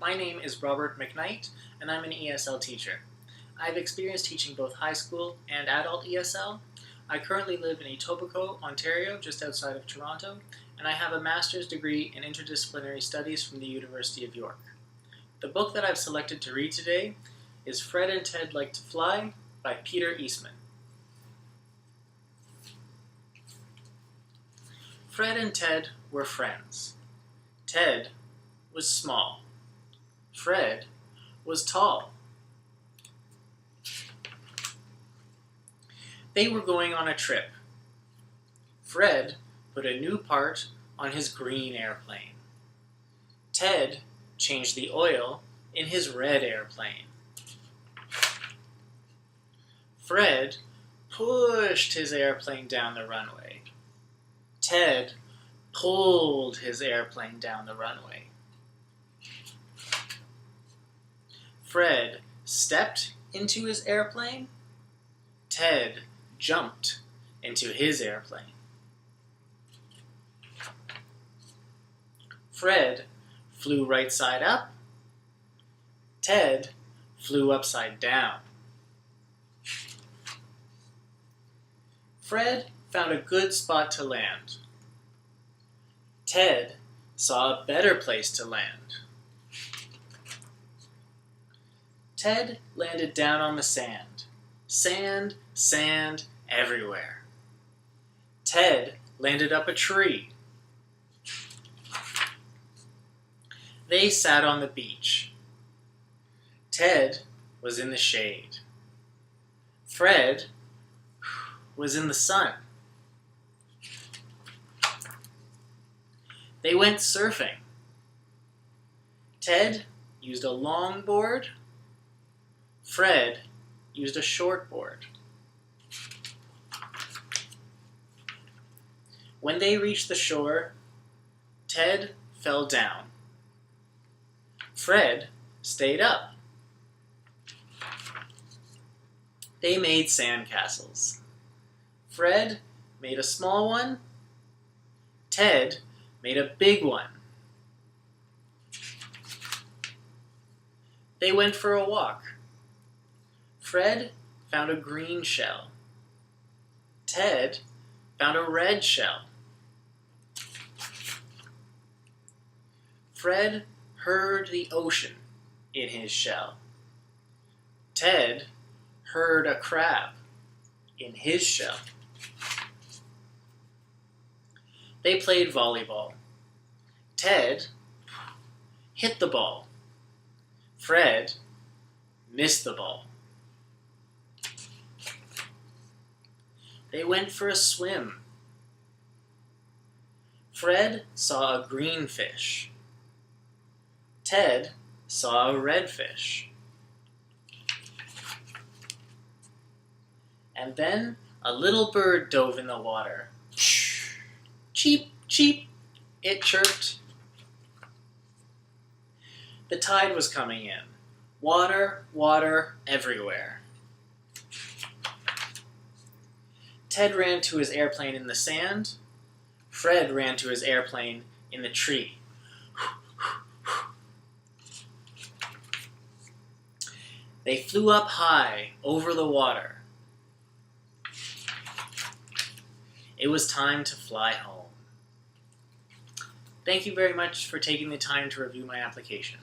My name is Robert McKnight, and I'm an ESL teacher. I've experience teaching both high school and adult ESL. I currently live in Etobicoke, Ontario, just outside of Toronto, and I have a master's degree in interdisciplinary studies from the University of York. The book that I've selected to read today is Fred and Ted Like to Fly by Peter Eastman. Fred and Ted were friends. Ted was small. Fred was tall. They were going on a trip. Fred put a new part on his green airplane. Ted changed the oil in his red airplane. Fred pushed his airplane down the runway. Ted pulled his airplane down the runway. Fred stepped into his airplane. Ted jumped into his airplane. Fred flew right side up. Ted flew upside down. Fred found a good spot to land. Ted saw a better place to land. Ted landed down on the sand. Sand, sand everywhere. Ted landed up a tree. They sat on the beach. Ted was in the shade. Fred was in the sun. They went surfing. Ted used a long board. Fred used a short board. When they reached the shore, Ted fell down. Fred stayed up. They made sandcastles. Fred made a small one. Ted made a big one. They went for a walk. Fred found a green shell. Ted found a red shell. Fred heard the ocean in his shell. Ted heard a crab in his shell. They played volleyball. Ted hit the ball. Fred missed the ball. They went for a swim. Fred saw a green fish. Ted saw a red fish. And then a little bird dove in the water. Cheep, cheep, it chirped. The tide was coming in. Water, water everywhere. Ted ran to his airplane in the sand. Fred ran to his airplane in the tree. They flew up high over the water. It was time to fly home. Thank you very much for taking the time to review my application.